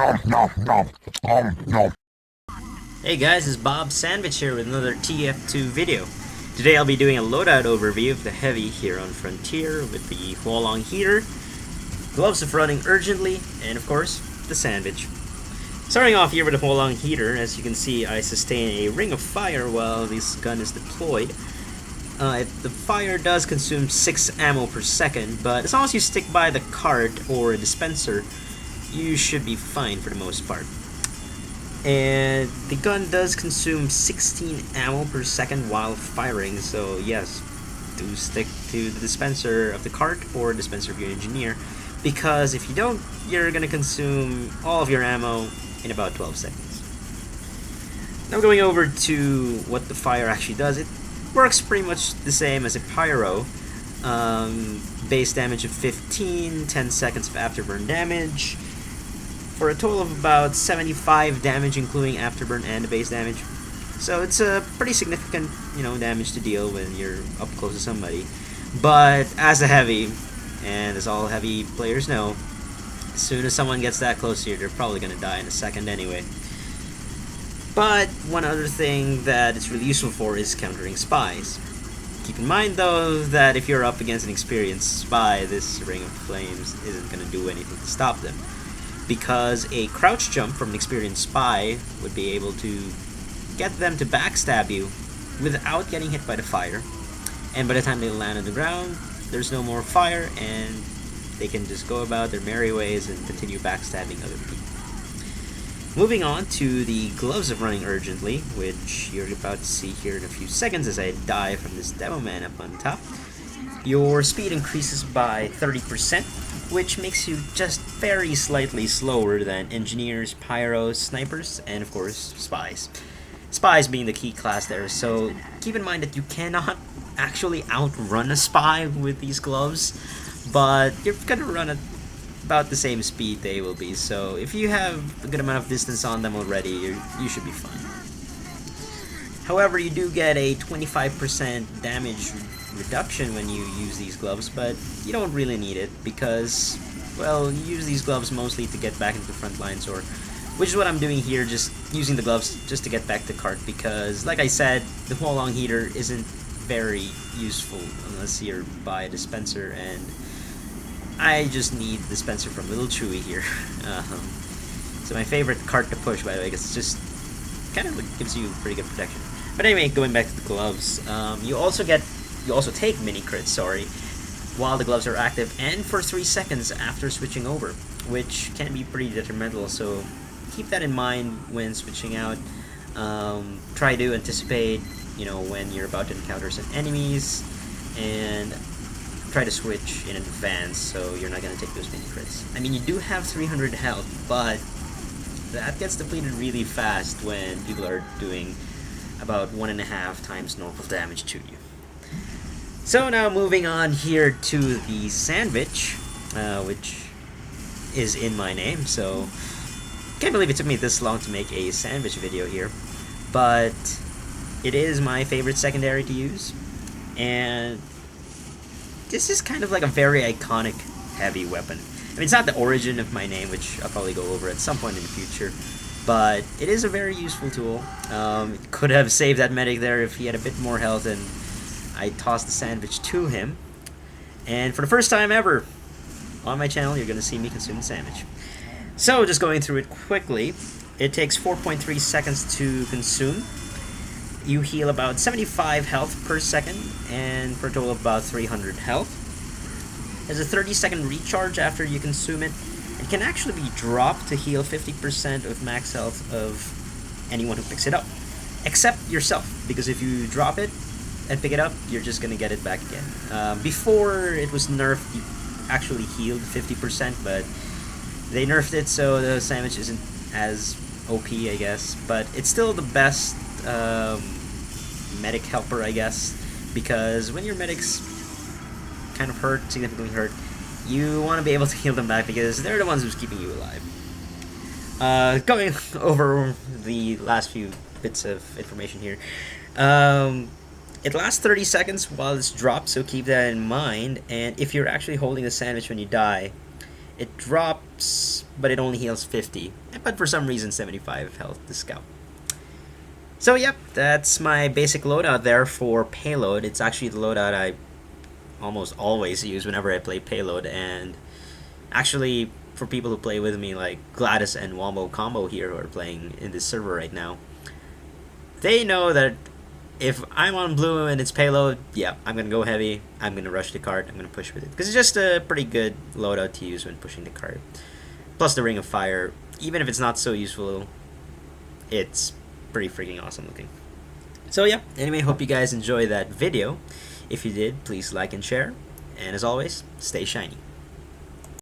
Hey guys, it's Bob Sandvich here with another TF2 video. Today I'll be doing a loadout overview of the Heavy here on Frontier with the Huo-Long Heater, Gloves of Running Urgently, and of course, the Sandvich. Starting off here with the Huo-Long Heater, as you can see I sustain a ring of fire while this gun is deployed. The fire does consume 6 ammo per second, but as long as you stick by the cart or dispenser, you should be fine for the most part. And the gun does consume 16 ammo per second while firing, so yes, do stick to the dispenser of the cart or dispenser of your engineer, because if you don't, you're gonna consume all of your ammo in about 12 seconds. Now going over to what the fire actually does, it works pretty much the same as a Pyro. Base damage of 15, 10 seconds of afterburn damage, for a total of about 75 damage, including afterburn and the base damage. So it's a pretty significant, damage to deal when you're up close to somebody. But as a heavy, and as all heavy players know, as soon as someone gets that close to you, they're probably going to die in a second anyway. But one other thing that it's really useful for is countering spies. Keep in mind though that if you're up against an experienced spy, this Ring of Flames isn't going to do anything to stop them, because a crouch jump from an experienced spy would be able to get them to backstab you without getting hit by the fire, and by the time they land on the ground, there's no more fire and they can just go about their merry ways and continue backstabbing other people. Moving on to the Gloves of Running Urgently, which you're about to see here in a few seconds as I die from this demo man up on top. Your speed increases by 30%, which makes you just very slightly slower than engineers, pyros, snipers, and of course spies. Spies being the key class there, so keep in mind that you cannot actually outrun a spy with these gloves, but you're gonna run at about the same speed they will be, so if you have a good amount of distance on them already, you should be fine. However, you do get a 25% damage reduction when you use these gloves, but you don't really need it because, well, you use these gloves mostly to get back into the front lines, or which is what I'm doing here, just using the gloves just to get back to cart, because like I said, the Huo-Long Heater isn't very useful unless you're by a dispenser, and I just need the dispenser from Little Chewy here. So my favorite cart to push, by the way, because it just kind of gives you pretty good protection. But anyway, going back to the gloves, you also take mini crits, while the gloves are active, and for 3 seconds after switching over, which can be pretty detrimental, so keep that in mind when switching out. Try to anticipate, when you're about to encounter some enemies, and try to switch in advance so you're not going to take those mini crits. I mean, you do have 300 health, but that gets depleted really fast when people are doing about 1.5 times normal damage to you. So now moving on here to the Sandvich, which is in my name, so can't believe it took me this long to make a Sandvich video here, but it is my favorite secondary to use, and this is kind of like a very iconic heavy weapon. I mean, it's not the origin of my name, which I'll probably go over at some point in the future, but it is a very useful tool. It could have saved that medic there if he had a bit more health, and I tossed the Sandvich to him. And for the first time ever on my channel, you're going to see me consume the Sandvich. So, just going through it quickly, it takes 4.3 seconds to consume. You heal about 75 health per second, and for a total of about 300 health. There's a 30-second recharge after you consume it. It can actually be dropped to heal 50% of max health of anyone who picks it up, except yourself, because if you drop it and pick it up, you're just gonna get it back again. Before it was nerfed, you actually healed 50%, but they nerfed it, so the Sandvich isn't as OP, I guess, but it's still the best medic helper, I guess, because when your medic's kind of hurt, significantly hurt, you want to be able to heal them back because they're the ones who's keeping you alive. Going over the last few bits of information here, it lasts 30 seconds while it's dropped, so keep that in mind, and if you're actually holding the Sandvich when you die, It drops, but it only heals 50. But for some reason, 75 health to scout. So yep, that's my basic loadout there for payload. It's actually the loadout I almost always use whenever I play payload, and actually for people who play with me, like Gladys and Wombo Combo here who are playing in this server right now, they know that if I'm on blue and it's payload, yeah, I'm gonna go heavy, I'm gonna rush the cart, I'm gonna push with it, because it's just a pretty good loadout to use when pushing the cart. Plus the Ring of Fire, even if it's not so useful, it's pretty freaking awesome looking. So yeah, anyway, hope you guys enjoyed that video. If you did, please like and share, and as always, stay shiny.